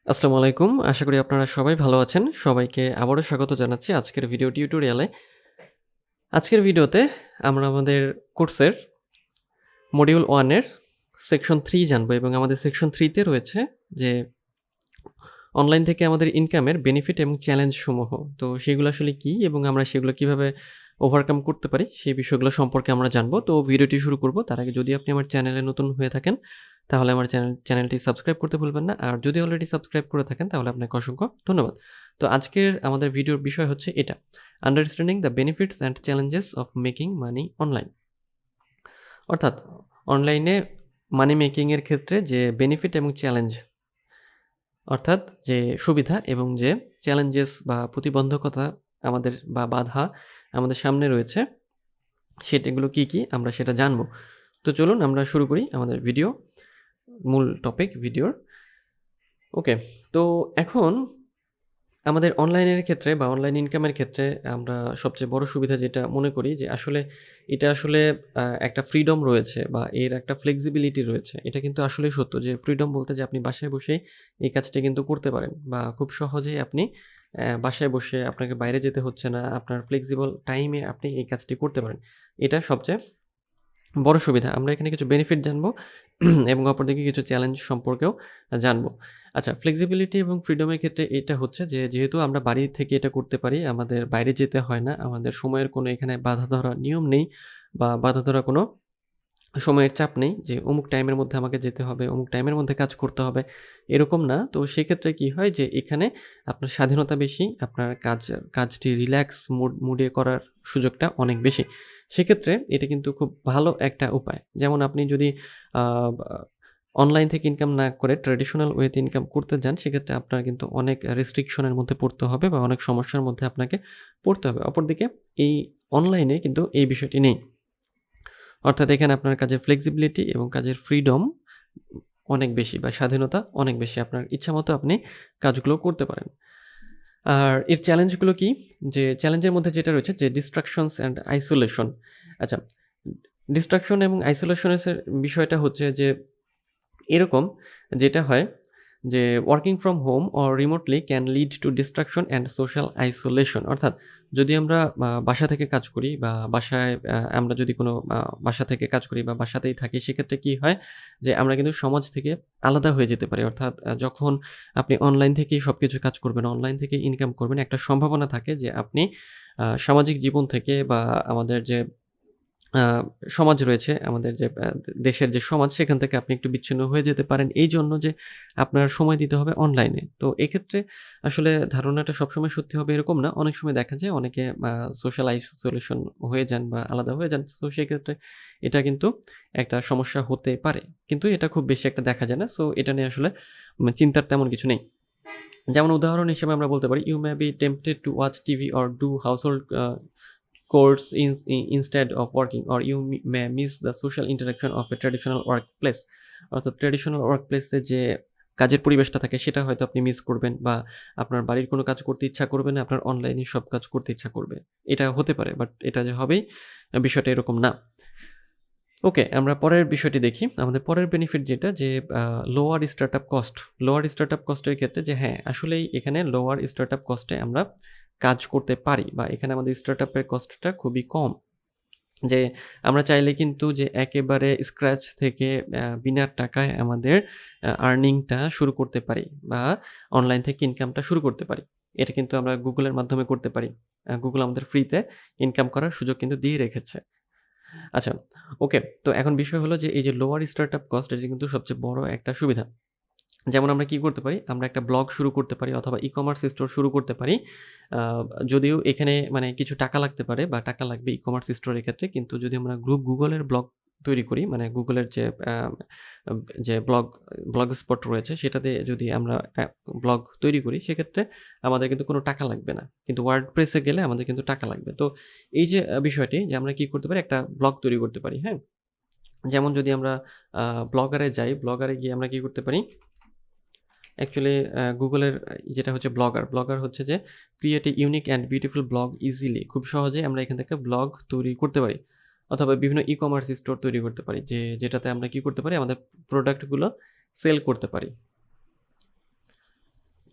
আসসালামু আলাইকুম। আশা করি আপনারা সবাই ভালো আছেন। সবাইকে আবারও স্বাগত জানাচ্ছি আজকের ভিডিও টিউটোরিয়ালে। আজকের ভিডিওতে আমরা আমাদের কোর্সের মডিউল 1 এর সেকশন 3 জানবো এবং আমাদের সেকশন 3 তে রয়েছে যে অনলাইন থেকে আমাদের ইনকামের বেনিফিট এবং চ্যালেঞ্জ সমূহ। তো সেগুলো আসলে কি এবং আমরা সেগুলো কিভাবে ওভারকাম করতে পারি সেই বিষয়গুলো সম্পর্কে আমরা জানবো। তো ভিডিওটি শুরু করব। তার আগে যদি আপনি আমার চ্যানেলে নতুন হয়ে থাকেন তাহলে আমার চ্যানেলটি সাবস্ক্রাইব করতে ভুলবেন না। আর যদি অলরেডি সাবস্ক্রাইব করে থাকেন তাহলে আপনাকে অসংখ্য ধন্যবাদ। তো আজকের আমাদের ভিডিওর বিষয় হচ্ছে এটা। Understanding the benefits and challenges of making money online. অর্থাৎ অনলাইনে মানি মেকিং এর ক্ষেত্রে যে বেনিফিট এবং চ্যালেঞ্জ অর্থাৎ যে সুবিধা এবং যে চ্যালেঞ্জেস বা প্রতিবন্ধকতা আমাদের বা বাধা আমাদের সামনে রয়েছে সেটাগুলো কি আমরা সেটা জানবো। তো চলুন আমরা শুরু করি আমাদের ভিডিও। মূল টপিক ভিডিওর। ওকে, তো এখন আমাদের অনলাইনের ক্ষেত্রে বা অনলাইন ইনকামের ক্ষেত্রে আমরা সবচেয়ে বড় সুবিধা যেটা মনে করি যে আসলে এটা আসলে একটা ফ্রিডম রয়েছে বা এর একটা ফ্লেক্সিবিলিটি রয়েছে। এটা কিন্তু আসলেই সত্য যে ফ্রিডম বলতে যে আপনি বাসায় বসেই এই কাজটা কিন্তু করতে পারেন বা খুব সহজেই আপনি বাসায় বসে আপনাকে বাইরে যেতে হচ্ছে না। আপনার ফ্লেক্সিবল টাইমে আপনি এই কাজটি করতে পারেন। এটা সবচেয়ে বড় সুবিধা। আমরা এখানে কিছু বেনিফিট জানবো এবং অপরদিকে কিছু চ্যালেঞ্জ সম্পর্কেও জানবো। আচ্ছা, ফ্লেক্সিবিলিটি এবং ফ্রিডমের ক্ষেত্রে এটা হচ্ছে যে যেহেতু আমরা বাড়ি থেকে এটা করতে পারি, আমাদের বাইরে যেতে হয় না। আমাদের সময়ের কোনো এখানে বাঁধা ধরা নিয়ম নেই বা বাঁধা ধরা কোনো সময়ের চাপ নেই যে অমুক টাইমের মধ্যে আমাকে যেতে হবে, অমুক টাইমের মধ্যে কাজ করতে হবে, এরকম না। তো সেক্ষেত্রে কি হয় যে এখানে আপনার স্বাধীনতা বেশি, আপনার কাজটি রিল্যাক্স মুডে করার সুযোগটা অনেক বেশি। সেক্ষেত্রে এটা কিন্তু খুব ভালো একটা উপায়। যেমন আপনি যদি আ বা অনলাইন থেকে ইনকাম না করে ট্র্যাডিশনাল ওয়েতে ইনকাম করতে যান, সেক্ষেত্রে আপনার কিন্তু অনেক রেস্ট্রিকশন এর মধ্যে পড়তে হবে বা অনেক সমস্যার মধ্যে আপনাকে পড়তে হবে। অপরদিকে এই অনলাইনে কিন্তু এই বিষয়টি নেই। অর্থাৎ এখানে আপনার কাজের ফ্লেক্সিবিলিটি এবং কাজের ফ্রিডম অনেক বেশি বা স্বাধীনতা অনেক বেশি। আপনার ইচ্ছামতো আপনি কাজগুলো করতে পারেন। আর এর চ্যালেঞ্জগুলো কি? যে চ্যালেঞ্জের মধ্যে যেটা রয়েছে যে distractions and isolation। আচ্ছা, distraction এবং isolation এর বিষয়টা হচ্ছে যে এরকম যেটা হয় যে working from home or remotely can lead to distraction and social isolation. অর্থাৎ যদি আমরা বাসা থেকে কাজ করি বা বাসায় আমরা যদি কোনো বাসা থেকে কাজ করি বা বাসাতেই থাকি সেক্ষেত্রে কি হয় যে আমরা কিন্তু সমাজ থেকে আলাদা হয়ে যেতে পারি। অর্থাৎ যখন আপনি অনলাইন থেকেই সবকিছু কাজ করবেন, অনলাইন থেকে ইনকাম করবেন, একটা সম্ভাবনা থাকে যে আপনি সামাজিক জীবন থেকে বা আমাদের যে আ সমাজ রয়েছে, আমাদের যে দেশের যে সমাজ সেখান থেকে আপনি একটু বিচ্ছিন্ন হয়ে যেতে পারেন। এইজন্য যে আপনার সময় দিতে হবে অনলাইনে। তো এক্ষেত্রে আসলে ধারণাটা সবসময় সত্যি হবে এরকম না। অনেক সময় দেখা যায় অনেকে সোশ্যাল আইসোলেশন হয়ে যান বা আলাদা হয়ে যান। তো সেক্ষেত্রে এটা কিন্তু একটা সমস্যা হতে পারে। কিন্তু এটা খুব বেশি একটা দেখা যায় না। সো এটা নিয়ে আসলে চিন্তার তেমন কিছু নেই। যেমন উদাহরণ হিসেবে আমরা বলতে পারি, "You may be tempted to watch TV or do household chores instead of working, or you may miss the social interaction of a traditional workplace." অর্থাৎ ট্র্যাডিশনাল ওয়ার্কপ্লেসে যে কাজের পরিবেশটা থাকে সেটা হয়তো আপনি মিস করবেন বা আপনার বাড়ির কোনো কাজ করতে ইচ্ছা করবে না, আপনার অনলাইনে সব কাজ করতে ইচ্ছা করবে। এটা হতে পারে, বাট এটা যে হবেই বিষয়টা এরকম না। ওকে, আমরা পরের বিষয়টি দেখি। আমাদের পরের বেনিফিট যেটা যে lower startup cost. Lower startup কস্টের ক্ষেত্রে যে হ্যাঁ, আসলেই এখানে লোয়ার স্টার্টআপ কস্টে আমরা কাজ করতে পারি বা এখানে আমাদের স্টার্টআপের কস্টটা খুবই কম। যে আমরা চাইলে কিন্তু যে একেবারে স্ক্র্যাচ থেকে বিনা টাকায় আমাদের আর্নিংটা শুরু করতে পারি বা অনলাইন থেকে ইনকামটা শুরু করতে পারি। এটা কিন্তু আমরা Google এর মাধ্যমে করতে পারি। Google আমাদের ফ্রিতে ইনকাম করার সুযোগ কিন্তু দিয়ে রেখেছে। আচ্ছা, ওকে। তো এখন বিষয় হলো যে এই যে লোয়ার স্টার্টআপ কস্ট এটা কিন্তু সবচেয়ে বড় একটা সুবিধা। যেমন আমরা কি করতে পারি? আমরা একটা ব্লগ শুরু করতে পারি অথবা ই-কমার্স স্টোর শুরু করতে পারি। আ যদিও এখানে মানে কিছু টাকা লাগতে পারে বা টাকা লাগবে ই-কমার্স স্টোরের ক্ষেত্রে। কিন্তু যদি আমরা Google এর ব্লগ তৈরি করি, মানে Google এর যে যে ব্লগ স্পট রয়েছে সেটাতে যদি আমরা ব্লগ তৈরি করি সেক্ষেত্রে আমাদের কিন্তু কোনো টাকা লাগবে না। কিন্তু WordPress এ গেলে আমাদের কিন্তু টাকা লাগবে। তো এই যে বিষয়টি যে আমরা কি করতে পারি? একটা ব্লগ তৈরি করতে পারি, হ্যাঁ? যেমন যদি আমরা আ ব্লগারে যাই, ব্লগারে গিয়ে আমরা কি করতে পারি? অ্যাকচুয়ালি Google এর যেটা হচ্ছে ব্লগার। ব্লগার হচ্ছে যে create a unique and beautiful blog easily. খুব সহজেই আমরা এখান থেকে ব্লগ তৈরি করতে পারি। অথবা বিভিন্ন ই-কমার্স স্টোর তৈরি করতে পারি। যেটাতে আমরা কি করতে পারি? আমাদের প্রোডাক্ট গুলো সেল করতে পারি।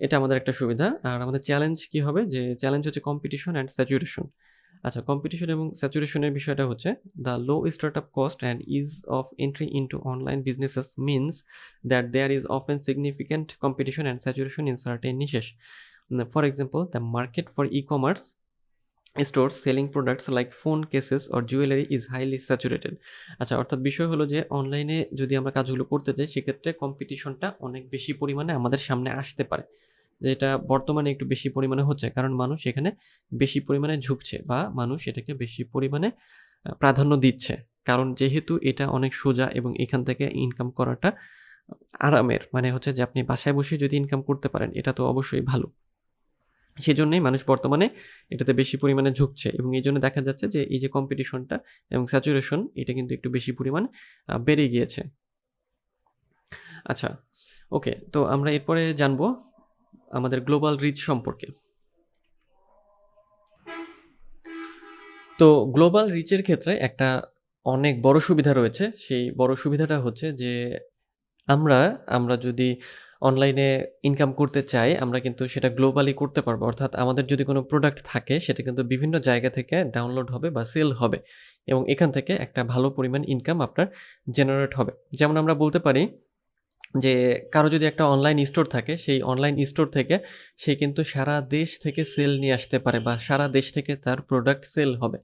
এটা আমাদের একটা সুবিধা। আর আমাদের চ্যালেঞ্জ কি হবে, যে চ্যালেঞ্জ হচ্ছে কম্পিটিশন অ্যান্ড স্যাচুরেশন। আচ্ছা, কম্পিটিশন এবং স্যাচুরেশনের বিষয়টা হচ্ছে the low startup cost and ease of entry into online businesses means that there is often significant competition and saturation in certain niches. For example, the market for e-commerce store selling products like phone cases or jewellery is highly saturated. আচ্ছা, অর্থাৎ বিষয় হলো যে অনলাইনে যদি আমরা কাজগুলো করতে চাই সেক্ষেত্রে কম্পিটিশনটা অনেক বেশি পরিমাণে আমাদের সামনে আসতে পারে, যেটা বর্তমানে একটু বেশি পরিমাণে হচ্ছে, কারণ মানুষ এখানে বেশি পরিমাণে ঝুঁকছে বা মানুষ এটাকে বেশি পরিমাণে প্রাধান্য দিচ্ছে, কারণ যেহেতু এটা অনেক সোজা এবং এখান থেকে ইনকাম করাটা আরামের, মানে হচ্ছে যে আপনি বাসায় বসে যদি ইনকাম করতে পারেন এটা তো অবশ্যই ভালো। সেজন্যই মানুষ বর্তমানে এটাতে বেশি পরিমাণে ঝুঁকছে এবং এই জন্য দেখা যাচ্ছে যে এই যে কম্পিটিশনটা এবং স্যাচুরেশন এটা কিন্তু একটু বেশি পরিমাণ বেড়ে গিয়েছে। আচ্ছা, ওকে, তো আমরা এরপরে জানবো আমাদের গ্লোবাল রিচ সম্পর্কে। তো গ্লোবাল রিচের ক্ষেত্রে একটা অনেক বড় সুবিধা রয়েছে। সেই বড় সুবিধাটা হচ্ছে যে আমরা যদি অনলাইনে ইনকাম করতে চাই, আমরা কিন্তু সেটা গ্লোবালি করতে পারবো। অর্থাৎ আমাদের যদি কোনো প্রোডাক্ট থাকে সেটা কিন্তু বিভিন্ন জায়গা থেকে ডাউনলোড হবে বা সেল হবে এবং এখান থেকে একটা ভালো পরিমাণ ইনকাম আপনার জেনারেট হবে। যেমন আমরা বলতে পারি যে কারো যদি একটা অনলাইন স্টোর থাকে, সেই অনলাইন স্টোর থেকে সে কিন্তু সারা দেশ থেকে সেল নিয়ে আসতে পারে বা সারা দেশ থেকে তার প্রোডাক্ট সেল হবে।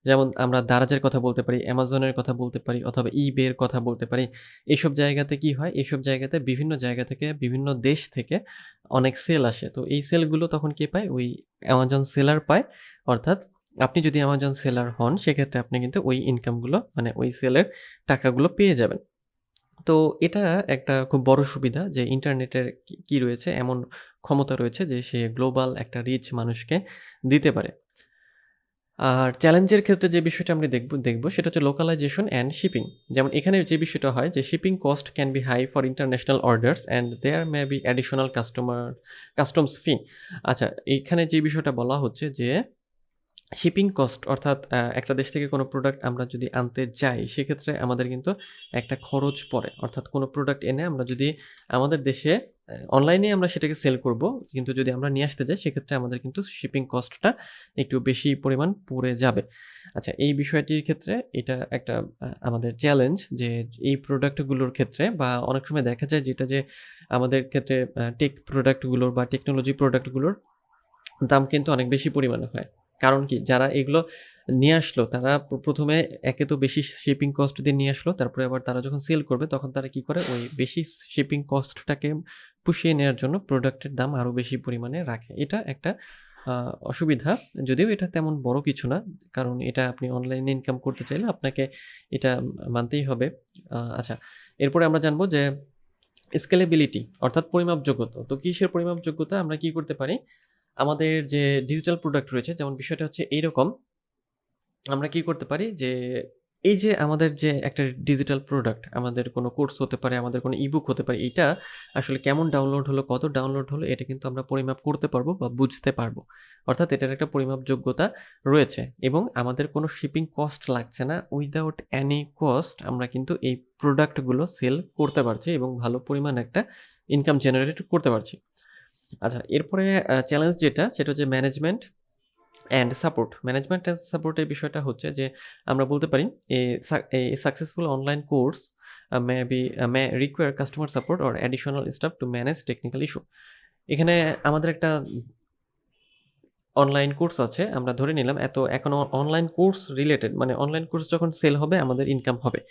যেমন আমরা দারাজের কথা বলতে পারি, অ্যামাজনের কথা বলতে পারি অথবা ইবের কথা বলতে পারি। এইসব জায়গাতে কি হয়, এইসব জায়গাতে বিভিন্ন জায়গা থেকে বিভিন্ন দেশ থেকে অনেক সেল আসে। তো এই সেলগুলো তখন কে পায়, ওই অ্যামাজন সেলার পায়। অর্থাৎ আপনি যদি অ্যামাজন সেলার হন সেক্ষেত্রে আপনি কিন্তু ওই ইনকামগুলো, মানে ওই সেলের টাকাগুলো পেয়ে যাবেন। তো এটা একটা খুব বড় সুবিধা যে ইন্টারনেটের কি রয়েছে, এমন ক্ষমতা রয়েছে যে সে গ্লোবাল একটা রিচ মানুষকে দিতে পারে। আর চ্যালেঞ্জের ক্ষেত্রে যে বিষয়টা আমরা দেখব সেটা হচ্ছে লোকালাইজেশন অ্যান্ড শিপিং। যেমন এখানে যে বিষয়টা হয় যে shipping cost can be high for international orders and there may be additional customs fee. আচ্ছা, এইখানে যে বিষয়টা বলা হচ্ছে যে শিপিং কস্ট, অর্থাৎ একটা দেশ থেকে কোনো প্রোডাক্ট আমরা যদি আনতে যাই সেক্ষেত্রে আমাদের কিন্তু একটা খরচ পড়ে। অর্থাৎ কোনো প্রোডাক্ট এনে আমরা যদি আমাদের দেশে অনলাইনে আমরা সেটাকে সেল করব, কিন্তু যদি আমরা নিয়ে আসতে যাই সেক্ষেত্রে আমাদের কিন্তু শিপিং কস্টটা একটু বেশি পরিমাণ পড়ে যাবে। আচ্ছা, এই বিষয়টির ক্ষেত্রে এটা একটা আমাদের চ্যালেঞ্জ যে এই প্রোডাক্টগুলোর ক্ষেত্রে, বা অনেক সময় দেখা যায় যেটা যে আমাদের ক্ষেত্রে টেক প্রোডাক্টগুলোর বা টেকনোলজি প্রোডাক্টগুলোর দাম কিন্তু অনেক বেশি পরিমাণে হয়। কারণ কি? যারা এগুলো নিয়ে আসলো তারা প্রথমে একে তো বেশি শিপিং কস্ট দিয়ে নিয়ে আসলো। তারপরে আবার তারা যখন সেল করবে তখন তারা কি করে, ওই বেশি শিপিং কস্টটাকে পুষিয়ে নেয়ার জন্য প্রোডাক্টের দাম আরো বেশি পরিমাণে রাখে। এটা একটা অসুবিধা। যদিও এটা তেমন বড় কিছু না। কারণ এটা আপনি অনলাইনে ইনকাম করতে চাইলে আপনাকে এটা মানতেই হবে। আচ্ছা, এরপরে আমরা জানবো যে স্কেলেবিলিটি অর্থাৎ পরিমাপযোগ্যতা। তো কিসের পরিমাপযোগ্যতা? আমরা কি করতে পারি? আমাদের যে ডিজিটাল প্রোডাক্ট রয়েছে, যেমন বিষয়টা হচ্ছে এইরকম, আমরা কি করতে পারি যে এই যে আমাদের যে একটা ডিজিটাল প্রোডাক্ট, আমাদের কোনো কোর্স হতে পারে, আমাদের কোনো ইবুক হতে পারে, এইটা আসলে কেমন ডাউনলোড হলো, কত ডাউনলোড হলো এটা কিন্তু আমরা পরিমাপ করতে পারবো বা বুঝতে পারবো। অর্থাৎ এটার একটা পরিমাপযোগ্যতা রয়েছে এবং আমাদের কোনো শিপিং কস্ট লাগছে না। উইদাউট এনি কস্ট আমরা কিন্তু এই প্রোডাক্টগুলো সেল করতে পারছি এবং ভালো পরিমাণ একটা ইনকাম জেনারেট করতে পারছি। আচ্ছা, এরপরে চ্যালেঞ্জ যেটা সেটা হচ্ছে management and support. Management and সাপোর্টের বিষয়টা হচ্ছে যে আমরা বলতে পারি a successful online course May require customer support or additional staff to manage technical issue. এখানে আমাদের একটা অনলাইন কোর্স আছে, আমরা ধরে নিলাম এখন অনলাইন কোর্স রিলেটেড, মানে অনলাইন কোর্স যখন সেল হবে আমাদের ইনকাম হবে।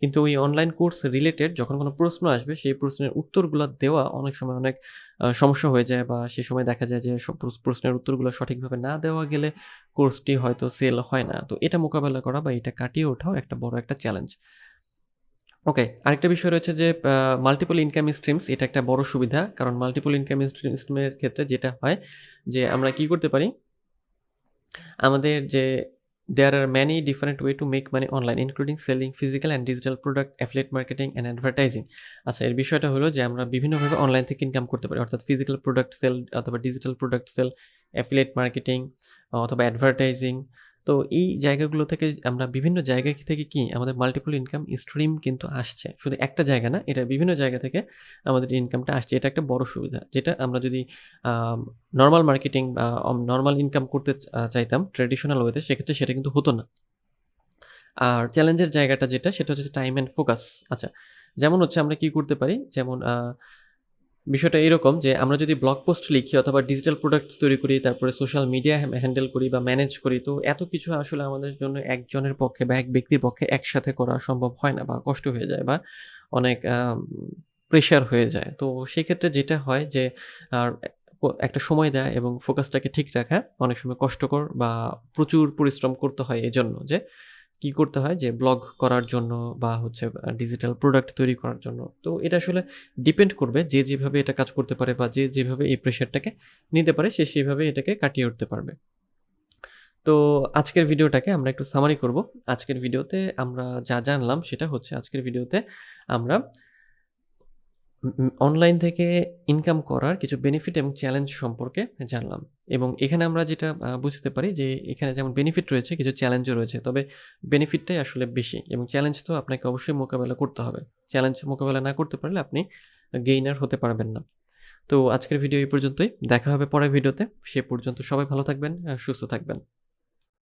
কিন্তু ওই অনলাইন কোর্স রিলেটেড যখন কোনো প্রশ্ন আসবে সেই প্রশ্নের উত্তরগুলো দেওয়া অনেক সময় অনেক সমস্যা হয়ে যায়, বা সে সময় দেখা যায় যে সব প্রশ্নের উত্তরগুলো সঠিকভাবে না দেওয়া গেলে কোর্সটি হয়তো সেল হয় না। তো এটা মোকাবেলা করা বা এটা কাটিয়ে ওঠাও একটা বড় একটা চ্যালেঞ্জ। ওকে, আরেকটা বিষয় রয়েছে যে মাল্টিপল ইনকাম স্ট্রিমস। এটা একটা বড় সুবিধা, কারণ মাল্টিপল ইনকাম স্ট্রিমের ক্ষেত্রে যেটা হয় যে আমরা কি করতে পারি, আমাদের যে there are many different way to make money online including selling physical and digital product, affiliate marketing and advertising. আচ্ছা, এর বিষয়টা হলো যে আমরা বিভিন্নভাবে অনলাইন থেকে ইনকাম করতে পারি, অর্থাৎ ফিজিক্যাল প্রোডাক্ট সেল অথবা digital product sale, affiliate marketing অথবা অ্যাডভার্টাইজিং, তো এই জায়গাগুলো থেকে আমরা বিভিন্ন জায়গা থেকে কি আমাদের মাল্টিপল ইনকাম স্ট্রিম কিন্তু আসছে। শুধু একটা জায়গা না, এটা বিভিন্ন জায়গা থেকে আমাদের ইনকামটা আসছে। এটা একটা বড় সুবিধা। যেটা আমরা যদি নরমাল মার্কেটিং বা নরমাল ইনকাম করতে চাইতাম ট্র্যাডিশনাল ওয়েতে, সেক্ষেত্রে সেটা কিন্তু হতো না। আর চ্যালেঞ্জের জায়গাটা যেটা, সেটা হচ্ছে টাইম অ্যান্ড ফোকাস। আচ্ছা, যেমন হচ্ছে আমরা কি করতে পারি, যেমন বিষয়টা এরকম যে আমরা যদি ব্লগ পোস্ট লিখি অথবা ডিজিটাল প্রোডাক্ট তৈরি করি, তারপরে সোশ্যাল মিডিয়া হ্যান্ডেল করি বা ম্যানেজ করি, তো এত কিছু আসলে আমাদের জন্য একজনের পক্ষে বা এক ব্যক্তির পক্ষে একসাথে করা সম্ভব হয় না, বা কষ্ট হয়ে যায়, বা অনেক প্রেশার হয়ে যায়। তো সেক্ষেত্রে যেটা হয় যে আর একটা সময় দেয়া এবং ফোকাসটাকে ঠিক রাখা অনেক সময় কষ্টকর বা প্রচুর পরিশ্রম করতে হয় এজন্য যে কি করতে হয় যে ব্লগ করার জন্য বা হচ্ছে ডিজিটাল প্রোডাক্ট তৈরি করার জন্য। তো এটা আসলে ডিপেন্ড করবে যে যেভাবে এটা কাজ করতে পারে বা যে যেভাবে এই প্রেশারটাকে নিতে পারে, সে সেভাবে এটাকে কাটিয়ে উঠতে পারবে। তো আজকের ভিডিওটাকে আমরা একটু সামারি করব। আজকের ভিডিওতে আমরা যা জানলাম সেটা হচ্ছে, আজকের ভিডিওতে আমরা অনলাইন থেকে ইনকাম করার কিছু বেনিফিট এবং চ্যালেঞ্জ সম্পর্কে জানলাম। এবং এখানে আমরা যেটা বুঝতে পারি যে এখানে যেমন বেনিফিট রয়েছে, কিছু চ্যালেঞ্জও রয়েছে। তবে বেনিফিটটাই আসলে বেশি এবং চ্যালেঞ্জ তো আপনাকে অবশ্যই মোকাবেলা করতে হবে। চ্যালেঞ্জ মোকাবেলা না করতে পারলে আপনি গেইনার হতে পারবেন না। তো আজকের ভিডিও এই পর্যন্তই। দেখা হবে পরের ভিডিওতে। সে পর্যন্ত সবাই ভালো থাকবেন, সুস্থ থাকবেন।